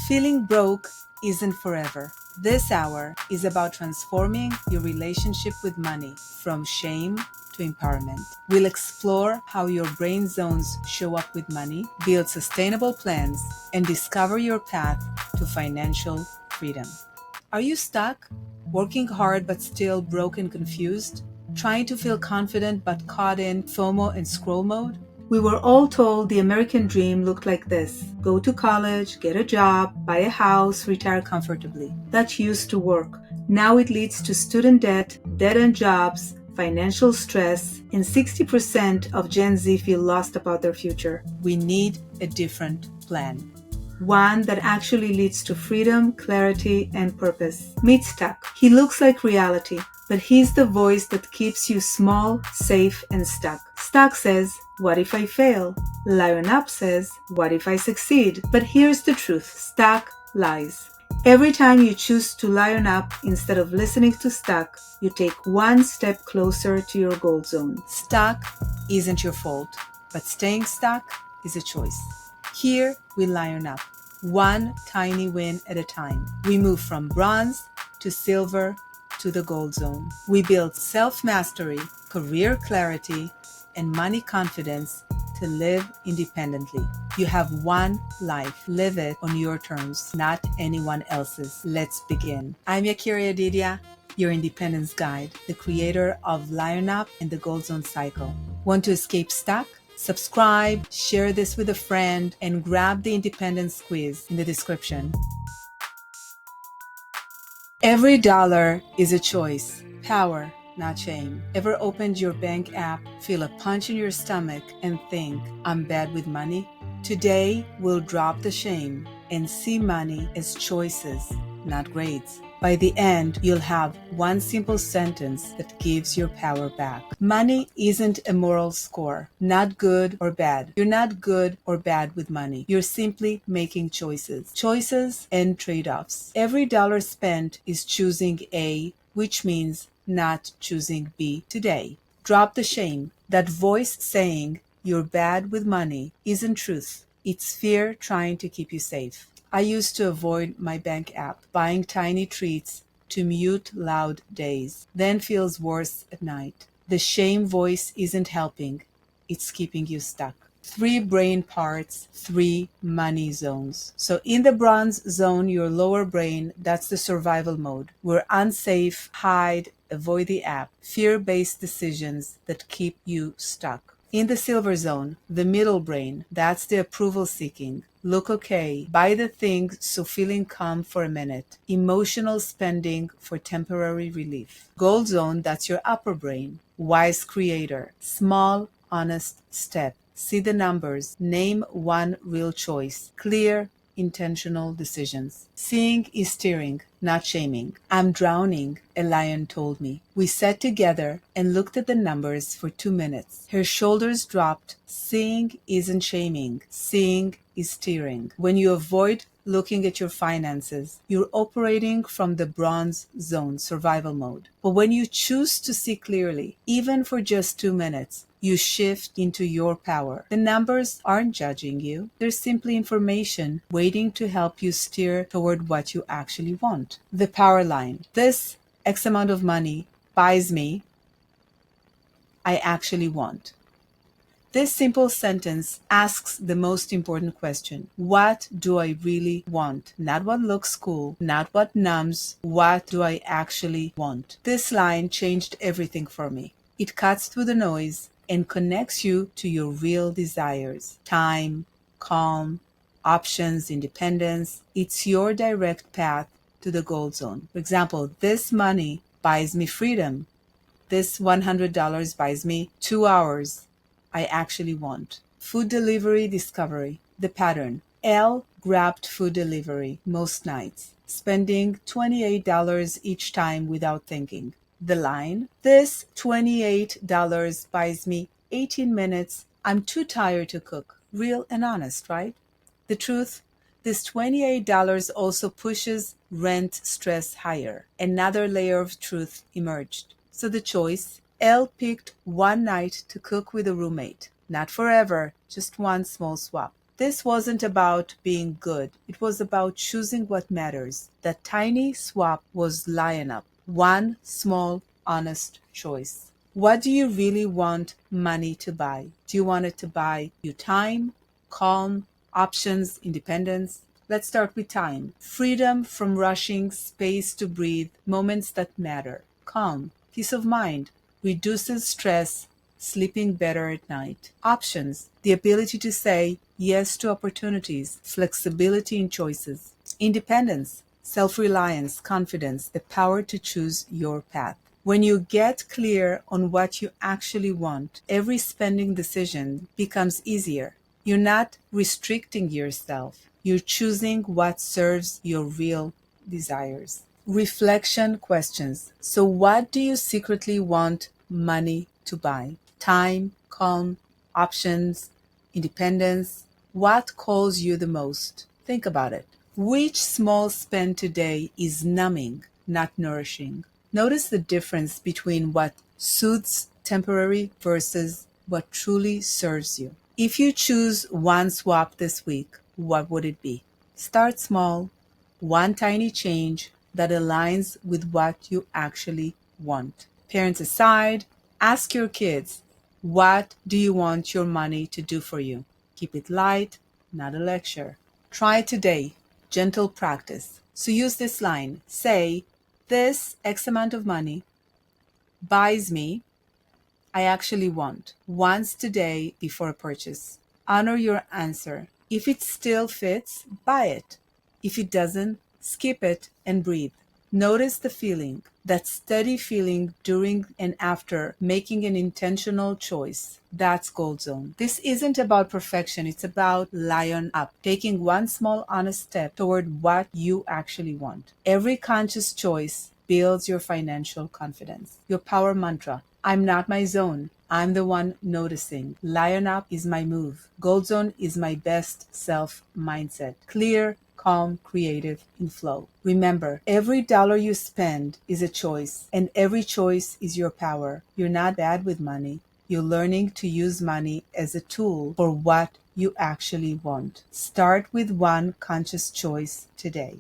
Feeling broke isn't forever. This hour is about transforming your relationship with money from shame to empowerment. We'll explore how your brain zones show up with money, build sustainable plans, and discover your path to financial freedom. Are you stuck? Working hard but still broke and confused? Trying to feel confident but caught in FOMO and scroll mode? We were all told the American dream looked like this: go to college, get a job, buy a house, retire comfortably. That used to work. Now it leads to student debt, dead-end jobs, financial stress, and 60% of Gen Z feel lost about their future. We need a different plan. One that actually leads to freedom, clarity, and purpose. Meet Stuck. He looks like reality, but he's the voice that keeps you small, safe, and stuck. Stuck says, what if I fail? LionUP says, what if I succeed? But here's the truth. Stuck lies. Every time you choose to lion up instead of listening to Stuck, you take one step closer to your gold zone. Stuck isn't your fault, but staying stuck is a choice. Here we lion up, one tiny win at a time. We move from bronze to silver to the gold zone. We build self-mastery, career clarity, and money confidence to live independently. You have one life. Live it on your terms, not anyone else's. Let's begin. I'm Yakira Didia, your independence guide, the creator of LionUP and the Gold Zone Cycle. Want to escape stuck? Subscribe, share this with a friend, and grab the independence quiz in the description. Every dollar is a choice. Power, not shame. Ever opened your bank app, feel a punch in your stomach, and think, I'm bad with money? Today, we'll drop the shame and see money as choices, not grades. By the end, you'll have one simple sentence that gives your power back. Money isn't a moral score, not good or bad. You're not good or bad with money. You're simply making choices. Choices and trade-offs. Every dollar spent is choosing A, which means not choosing B today. Drop the shame. That voice saying you're bad with money isn't truth. It's fear trying to keep you safe. I used to avoid my bank app, buying tiny treats to mute loud days, then feels worse at night. The shame voice isn't helping. It's keeping you stuck. 3 brain parts, 3 money zones. So in the bronze zone, your lower brain, that's the survival mode. We're unsafe, hide, avoid the app. Fear-based decisions that keep you stuck. In the silver zone, the middle brain, that's the approval seeking. Look okay, buy the thing so feeling calm for a minute. Emotional spending for temporary relief. Gold zone, that's your upper brain. Wise creator. Small, honest step. See the numbers. Name one real choice. Clear, intentional decisions. Seeing is steering, not shaming. I'm drowning, a lion told me. We sat together and looked at the numbers for 2 minutes. Her shoulders dropped. Seeing isn't shaming. Seeing is steering. When you avoid looking at your finances, you're operating from the bronze zone, survival mode. But when you choose to see clearly, even for just 2 minutes, you shift into your power. The numbers aren't judging you. They're simply information waiting to help you steer toward what you actually want. The power line. This X amount of money buys me I actually want. This simple sentence asks the most important question. What do I really want? Not what looks cool, not what numbs. What do I actually want? This line changed everything for me. It cuts through the noise and connects you to your real desires. Time, calm, options, independence. It's your direct path to the gold zone. For example, this money buys me freedom. This $100 buys me 2 hours I actually want. Food delivery discovery. The pattern. L grabbed food delivery most nights, spending $28 each time without thinking. The line. This $28 buys me 18 minutes. I'm too tired to cook. Real and honest, right? The truth. This $28 also pushes rent stress higher. Another layer of truth emerged. So the choice. Elle picked one night to cook with a roommate. Not forever, just one small swap. This wasn't about being good. It was about choosing what matters. That tiny swap was LionUP. One small, honest choice. What do you really want money to buy? Do you want it to buy you time, calm, options, independence? Let's start with time. Freedom from rushing, space to breathe, moments that matter. Calm, peace of mind, reduces stress, sleeping better at night. Options, the ability to say yes to opportunities, flexibility in choices. Independence, self reliance, confidence, the power to choose your path. When you get clear on what you actually want, every spending decision becomes easier. You're not restricting yourself, you're choosing what serves your real desires. Reflection questions. So, what do you secretly want money to buy? Time, calm, options, independence. What calls you the most? Think about it. Which small spend today is numbing, not nourishing? Notice the difference between what soothes temporary versus what truly serves you. If you choose one swap this week, what would it be? Start small, one tiny change that aligns with what you actually want. Parents aside, ask your kids, what do you want your money to do for you? Keep it light, not a lecture. Try today. Gentle practice. So use this line. Say, this X amount of money buys me I actually want once today before a purchase. Honor your answer. If it still fits, buy it. If it doesn't, skip it and breathe. Notice the feeling, that steady feeling during and after making an intentional choice. That's GoldZone. This isn't about perfection, it's about Lion Up, taking one small honest step toward what you actually want. Every conscious choice builds your financial confidence. Your power mantra. I'm not my zone. I'm the one noticing. Lion Up is my move. GoldZone is my best self mindset. Clear, calm, creative, in flow. Remember, every dollar you spend is a choice, and every choice is your power. You're not bad with money. You're learning to use money as a tool for what you actually want. Start with one conscious choice today.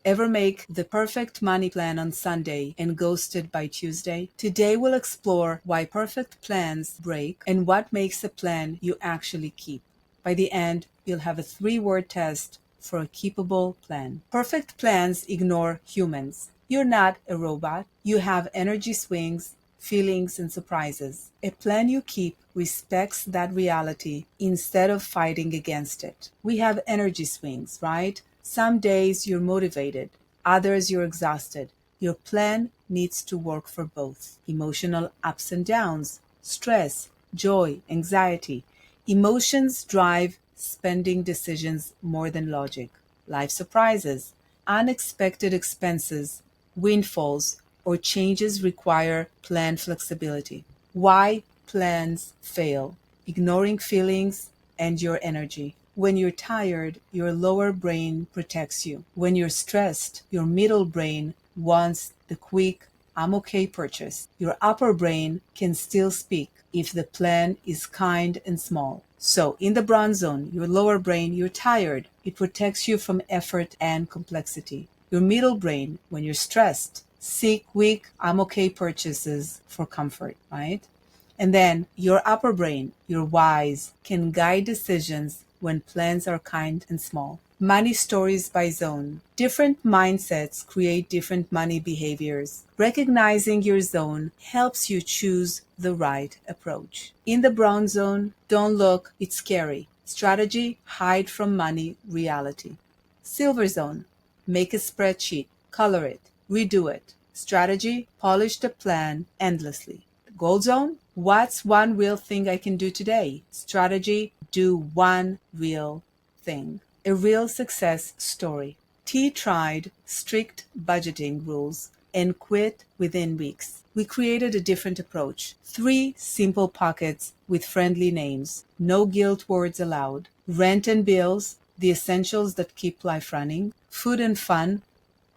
Ever make the perfect money plan on Sunday and ghosted by Tuesday? Today we'll explore why perfect plans break and what makes a plan you actually keep. By the end, you'll have a 3-word test for a keepable plan. Perfect plans ignore humans. You're not a robot. You have energy swings, feelings, and surprises. A plan you keep respects that reality instead of fighting against it. We have energy swings, right? Some days you're motivated, others you're exhausted. Your plan needs to work for both. Emotional ups and downs, stress, joy, anxiety. Emotions drive spending decisions more than logic. Life surprises, unexpected expenses, windfalls, or changes require plan flexibility. Why plans fail? Ignoring feelings and your energy. When you're tired, your lower brain protects you. When you're stressed, your middle brain wants the quick, I'm okay purchase. Your upper brain can still speak if the plan is kind and small. So, in the bronze zone, your lower brain, you're tired. It protects you from effort and complexity. Your middle brain, when you're stressed, seek quick, I'm okay purchases for comfort, right? And then your upper brain, your whys, can guide decisions when plans are kind and small. Money stories by zone. Different mindsets create different money behaviors. Recognizing your zone helps you choose the right approach. In the brown zone, don't look, it's scary. Strategy, hide from money, reality. Silver zone, make a spreadsheet, color it, redo it. Strategy, polish the plan endlessly. Gold zone, what's one real thing I can do today? Strategy, do one real thing. A real success story. T tried strict budgeting rules and quit within weeks. We created a different approach. 3 simple pockets with friendly names. No guilt words allowed. Rent and bills, the essentials that keep life running. Food and fun,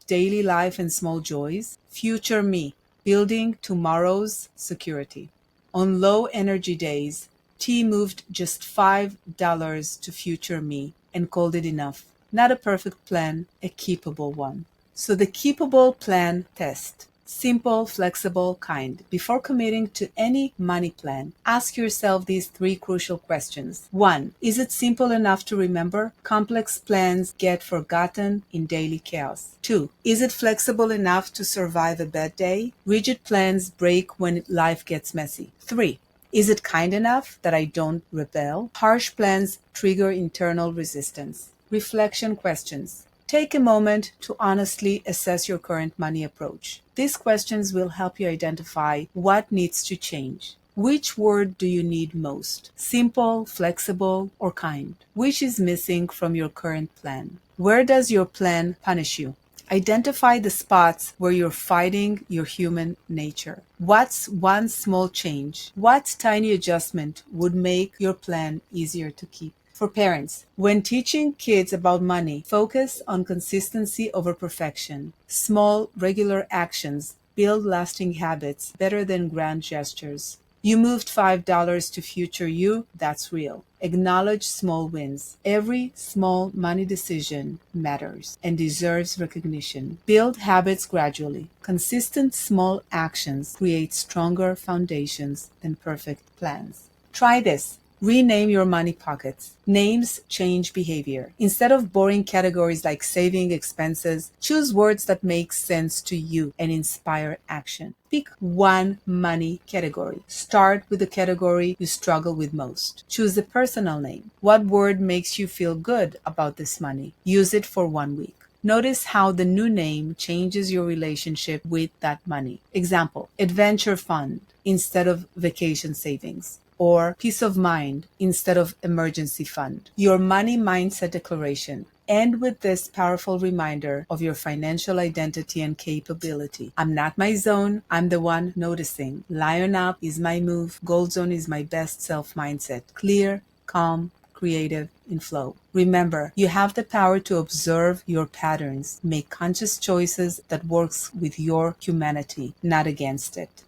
daily life and small joys. Future me, building tomorrow's security. On low energy days, T moved just $5 to future me and called it enough. Not a perfect plan, a keepable one. So the keepable plan test. Simple, flexible, kind. Before committing to any money plan, ask yourself these three crucial questions. 1. Is it simple enough to remember? Complex plans get forgotten in daily chaos. 2. Is it flexible enough to survive a bad day? Rigid plans break when life gets messy. 3. Is it kind enough that I don't rebel? Harsh plans trigger internal resistance. Reflection questions. Take a moment to honestly assess your current money approach. These questions will help you identify what needs to change. Which word do you need most? Simple, flexible, or kind? Which is missing from your current plan? Where does your plan punish you? Identify the spots where you're fighting your human nature. What's one small change? What tiny adjustment would make your plan easier to keep? For parents, when teaching kids about money, focus on consistency over perfection. Small, regular actions build lasting habits better than grand gestures. You moved $5 to future you, that's real. Acknowledge small wins. Every small money decision matters and deserves recognition. Build habits gradually. Consistent small actions create stronger foundations than perfect plans. Try this. Rename your money pockets. Names change behavior. Instead of boring categories like saving, expenses, choose words that make sense to you and inspire action. Pick one money category. Start with the category you struggle with most. Choose a personal name. What word makes you feel good about this money? Use it for 1 week. Notice how the new name changes your relationship with that money. Example, adventure fund instead of vacation savings, or peace of mind instead of emergency fund. Your money mindset declaration. End with this powerful reminder of your financial identity and capability. I'm not my zone. I'm the one noticing. LionUP is my move. GoldZone is my best self mindset. Clear, calm, creative, in flow. Remember, you have the power to observe your patterns. Make conscious choices that works with your humanity, not against it.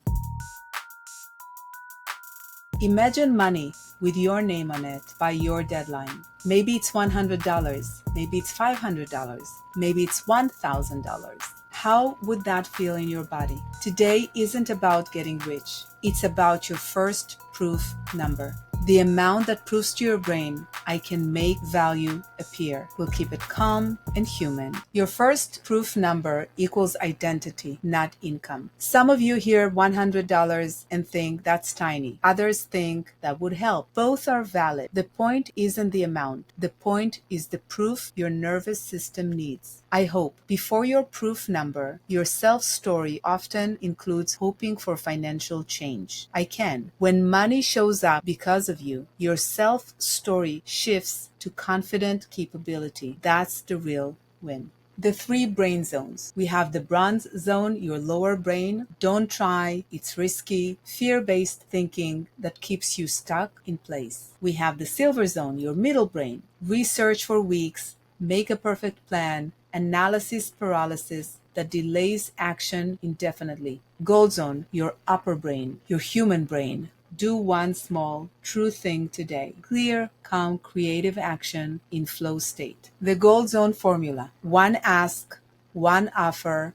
Imagine money with your name on it by your deadline. Maybe it's $100, maybe it's $500, maybe it's $1,000. How would that feel in your body? Today isn't about getting rich. It's about your first proof number. The amount that proves to your brain, I can make value appear, will keep it calm and human. Your first proof number equals identity, not income. Some of you hear $100 and think that's tiny. Others think that would help. Both are valid. The point isn't the amount. The point is the proof your nervous system needs. I hope before your proof number, your self-story often includes hoping for financial change. I can. When money shows up because of you, your self-story shifts to confident capability. That's the real win. The 3 brain zones. We have the bronze zone, your lower brain. Don't try, it's risky, fear-based thinking that keeps you stuck in place. We have the silver zone, your middle brain. Research for weeks, make a perfect plan, analysis paralysis that delays action indefinitely. Gold zone, your upper brain, your human brain. Do one small, true thing today. Clear, calm, creative action in flow state. The Gold Zone formula. 1 ask, 1 offer,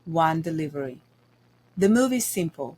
1 delivery. The move is simple.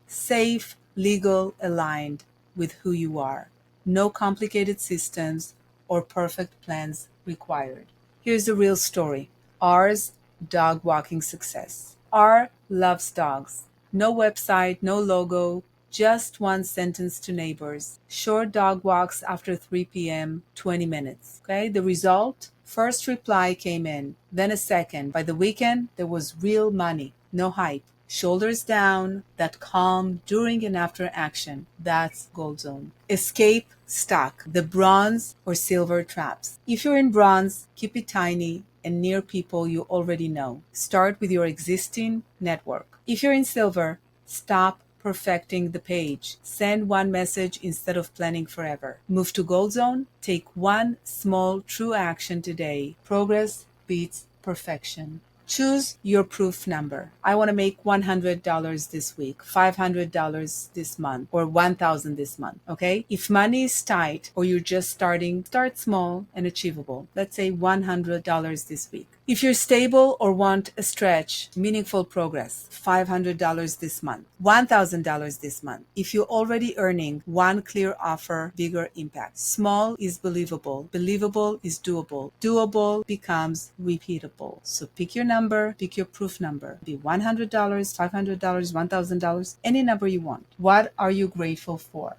Safe, legal, aligned with who you are. No complicated systems or perfect plans required. Here's the real story. R's dog walking success. R loves dogs. No website, no logo, just 1 sentence to neighbors. Short dog walks after 3 p.m., 20 minutes. Okay, the result? First reply came in, then a second. By the weekend, there was real money, no hype. Shoulders down, that calm during and after action. That's Gold Zone. Escape stuck, the bronze or silver traps. If you're in bronze, keep it tiny and near people you already know. Start with your existing network. If you're in silver, stop perfecting the page. Send 1 message instead of planning forever. Move to Gold Zone. Take 1 small true action today. Progress beats perfection. Choose your proof number. I want to make $100 this week, $500 this month, or $1,000 this month. Okay? If money is tight or you're just starting, start small and achievable. Let's say $100 this week. If you're stable or want a stretch, meaningful progress, $500 this month, $1,000 this month. If you're already earning, one clear offer, bigger impact. Small is believable. Believable is doable. Doable becomes repeatable. So pick your number, pick your proof number. Be $100, $500, $1,000, any number you want. What are you grateful for?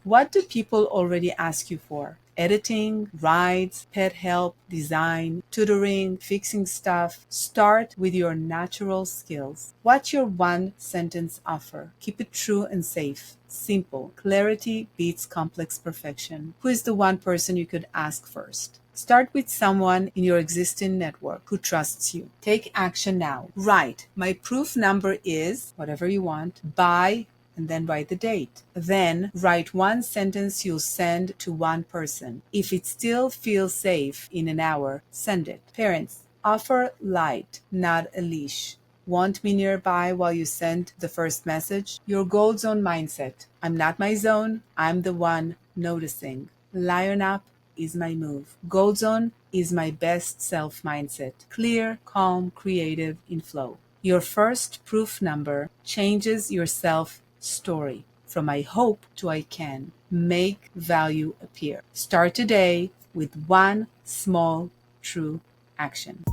What do people already ask you for? Editing, rides, pet help, design, tutoring, fixing stuff. Start with your natural skills. What's your one sentence offer? Keep it true and safe. Simple. Clarity beats complex perfection. Who is the one person you could ask first? Start with someone in your existing network who trusts you. Take action now. Write, my proof number is whatever you want, by, and then write the date. Then write one sentence you'll send to one person. If it still feels safe in an hour, send it. Parents, offer light, not a leash. Want me nearby while you send the first message? Your GoldZone mindset. I'm not my zone. I'm the one noticing. LionUP is my move. GoldZone is my best self mindset. Clear, calm, creative, in flow. Your first proof number changes your self story. From I hope to I can. Make value appear. Start today with one small, true action.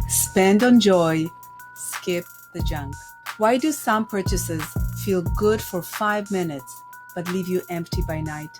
Spend on joy, skip the junk. Why do some purchases feel good for 5 minutes but leave you empty by night?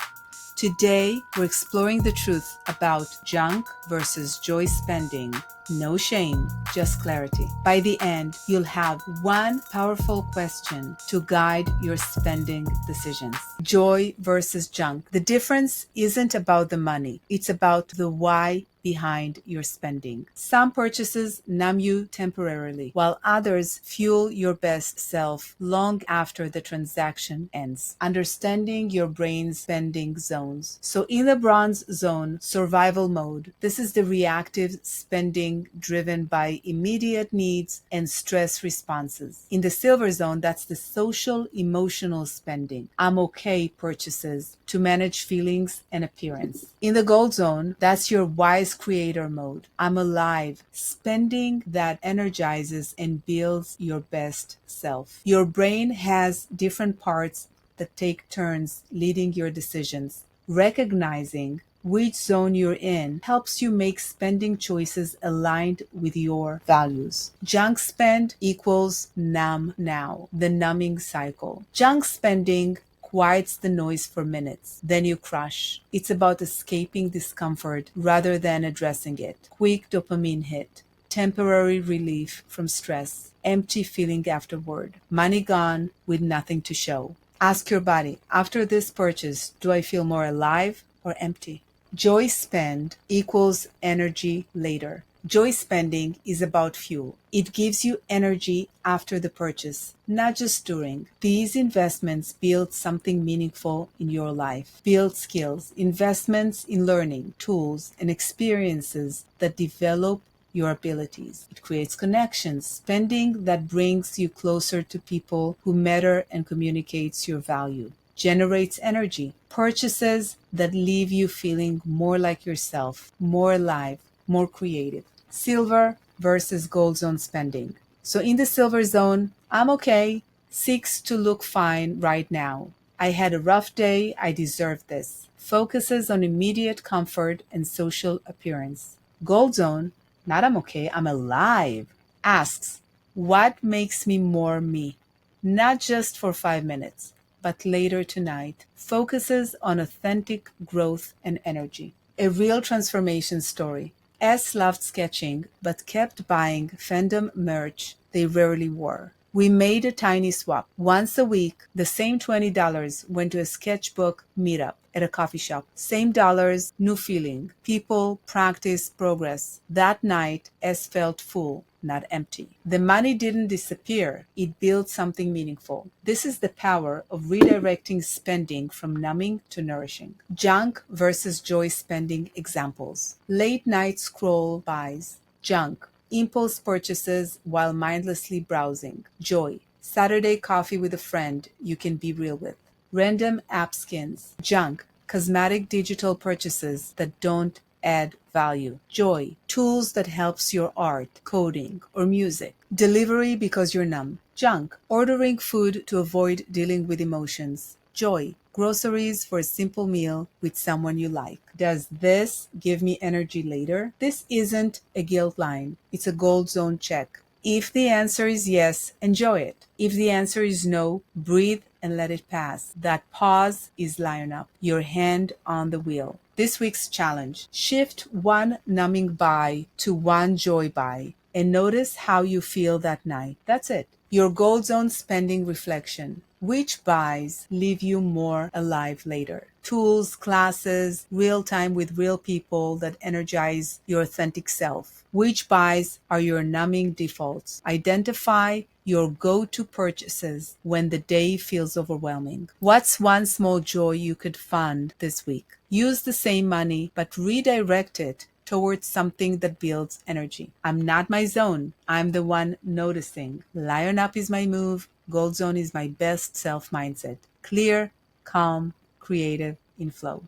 Today, we're exploring the truth about junk versus joy spending. No shame, just clarity. By the end, you'll have one powerful question to guide your spending decisions. Joy versus junk. The difference isn't about the money. It's about the why behind your spending. Some purchases numb you temporarily, while others fuel your best self long after the transaction ends. Understanding your brain's spending zones. So in the bronze zone, survival mode, this is the reactive spending driven by immediate needs and stress responses. In the silver zone, that's the social emotional spending. I'm okay purchases to manage feelings and appearance. In the gold zone, that's your wise creator mode. I'm alive, spending that energizes and builds your best self. Your brain has different parts that take turns leading your decisions. Recognizing which zone you're in helps you make spending choices aligned with your values. Junk spend equals numb now, the numbing cycle. Junk spending quiets the noise for minutes, then you crush. It's about escaping discomfort rather than addressing it. Quick dopamine hit, temporary relief from stress, empty feeling afterward, money gone with nothing to show. Ask your body, after this purchase, do I feel more alive or empty? Joy spend equals energy later. Joy spending is about fuel. It gives you energy after the purchase, not just during. These investments build something meaningful in your life. Build skills, investments in learning, tools, and experiences that develop your abilities. It creates connections, spending that brings you closer to people who matter and communicates your value. Generates energy, purchases that leave you feeling more like yourself, more alive, more creative. Silver versus gold zone spending. So in the silver zone, I'm okay, seeks to look fine right now. I had a rough day, I deserve this. Focuses on immediate comfort and social appearance. Gold zone, not I'm okay, I'm alive. Asks, what makes me more me? Not just for 5 minutes, but later tonight. Focuses on authentic growth and energy. A real transformation story. S loved sketching, but kept buying fandom merch they rarely wore. We made a tiny swap. Once a week, the same $20 went to a sketchbook meetup at a coffee shop. Same dollars, new feeling. People, practice, progress. That night, S felt full. not empty. The money didn't disappear, it built something meaningful. This is the power of redirecting spending from numbing to nourishing. Junk versus joy spending examples. Late night scroll buys. Junk. Impulse purchases while mindlessly browsing. Joy. Saturday coffee with a friend you can be real with. Random app skins. Junk. Cosmetic digital purchases that don't add value. Joy. Tools that helps your art, coding, or music. Delivery because you're numb. Junk. Ordering food to avoid dealing with emotions. Joy. Groceries for a simple meal with someone you like. Does this give me energy later? This isn't a guilt line. It's a gold zone check. If the answer is yes, enjoy it. If the answer is no, breathe and let it pass. That pause is LionUP, your hand on the wheel. This week's challenge: shift one numbing buy to one joy buy and notice how you feel that night. That's it. Your gold zone spending reflection. Which buys leave you more alive later? Tools, classes, real time with real people that energize your authentic self. Which buys are your numbing defaults? Identify your go-to purchases when the day feels overwhelming. What's one small joy you could fund this week? Use the same money, but redirect it towards something that builds energy. I'm not my zone. I'm the one noticing. LionUp is my move. GoldZone is my best self mindset. Clear, calm, creative, in flow.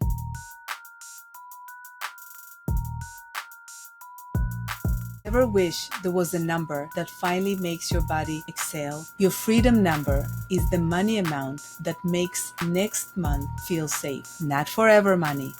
Ever wish there was a number that finally makes your body exhale? Your freedom number is the money amount that makes next month feel safe. Not forever money,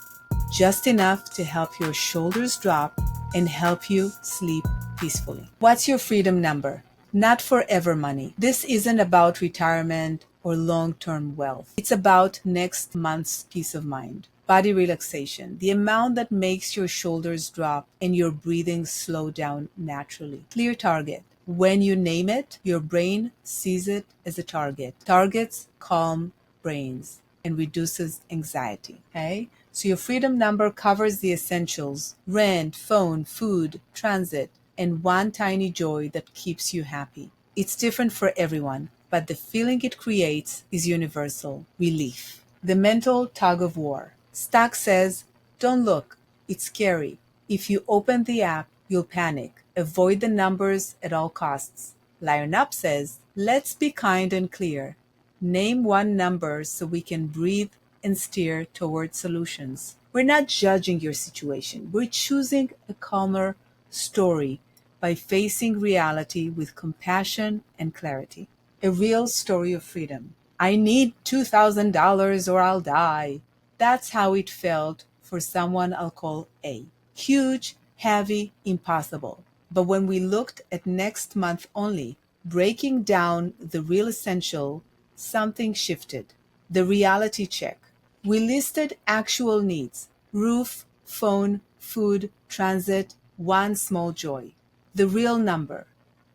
just enough to help your shoulders drop and help you sleep peacefully. What's your freedom number? Not forever money. This isn't about retirement or long-term wealth. It's about next month's peace of mind. Body relaxation, the amount that makes your shoulders drop and your breathing slow down naturally. Clear target. When you name it, your brain sees it as a target. Targets calm brains and reduces anxiety. Okay? So your freedom number covers the essentials: rent, phone, food, transit, and one tiny joy that keeps you happy. It's different for everyone, but the feeling it creates is universal: relief. The mental tug of war. Stack says, don't look, it's scary. If you open the app, you'll panic. Avoid the numbers at all costs. LionUp says, let's be kind and clear. Name one number so we can breathe and steer towards solutions. We're not judging your situation. We're choosing a calmer story by facing reality with compassion and clarity. A real story of freedom. I need $2,000 or I'll die. That's how it felt for someone I'll call A. Huge, heavy, impossible. But when we looked at next month only, breaking down the real essential, something shifted. The reality check. We listed actual needs: roof, phone, food, transit, one small joy. The real number.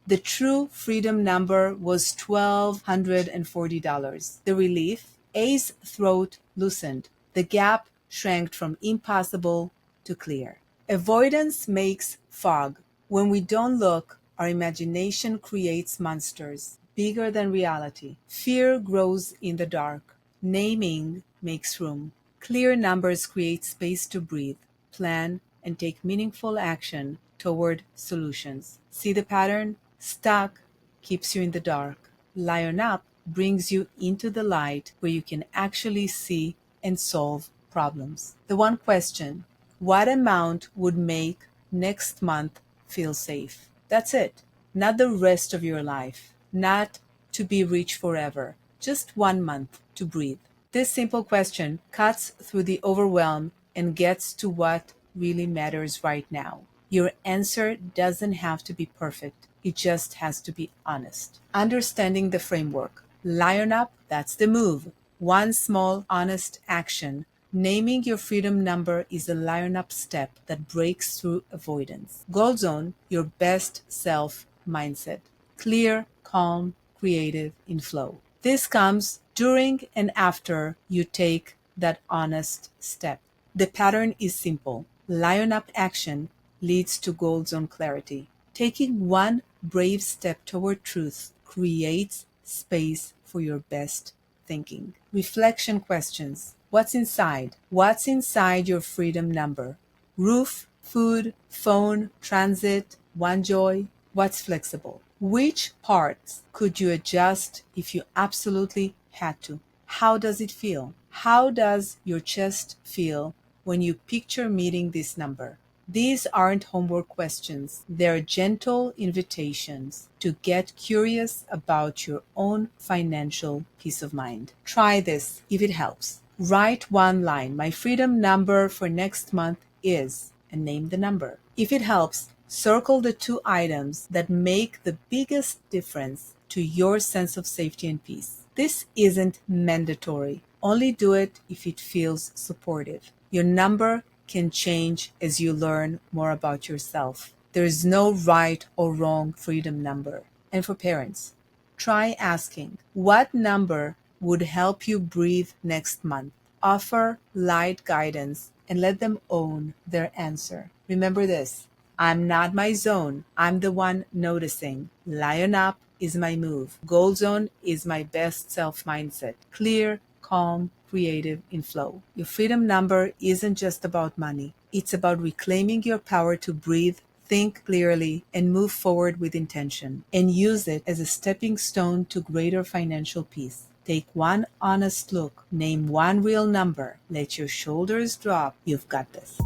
The true freedom number was $1,240. The relief: A's throat loosened. The gap shrank from impossible to clear. Avoidance makes fog. When we don't look, our imagination creates monsters bigger than reality. Fear grows in the dark. Naming makes room. Clear numbers create space to breathe, plan, and take meaningful action toward solutions. See the pattern? Stuck keeps you in the dark. LionUp brings you into the light where you can actually see and solve problems. The one question: what amount would make next month feel safe? That's it. Not the rest of your life. Not to be rich forever. Just 1 month to breathe. This simple question cuts through the overwhelm and gets to what really matters right now. Your answer doesn't have to be perfect. It just has to be honest. Understanding the framework. LionUp, that's the move. One small, honest action. Naming your freedom number is a LionUp step that breaks through avoidance. GoldZone, your best self mindset. Clear, calm, creative, in flow. This comes during and after you take that honest step. The pattern is simple. LionUp action leads to GoldZone clarity. Taking one brave step toward truth creates space for your best thinking. Reflection questions. What's inside? What's inside your freedom number? Roof, food, phone, transit, one joy? What's flexible? Which parts could you adjust if you absolutely had to? How does it feel? How does your chest feel when you picture meeting this number? These aren't homework questions. They're gentle invitations to get curious about your own financial peace of mind. Try this if it helps. Write one line. My freedom number for next month is, and name the number. If it helps, circle the 2 items that make the biggest difference to your sense of safety and peace. This isn't mandatory. Only do it if it feels supportive. Your number can change as you learn more about yourself. There is no right or wrong freedom number. And for parents, try asking, what number would help you breathe next month? Offer light guidance and let them own their answer. Remember this, I'm not my zone. I'm the one noticing. LionUP is my move. GoldZone is my best self mindset. Clear, calm, creative, in flow. Your freedom number isn't just about money. It's about reclaiming your power to breathe, think clearly, and move forward with intention. And use it as a stepping stone to greater financial peace. Take one honest look. Name one real number. Let your shoulders drop. You've got this.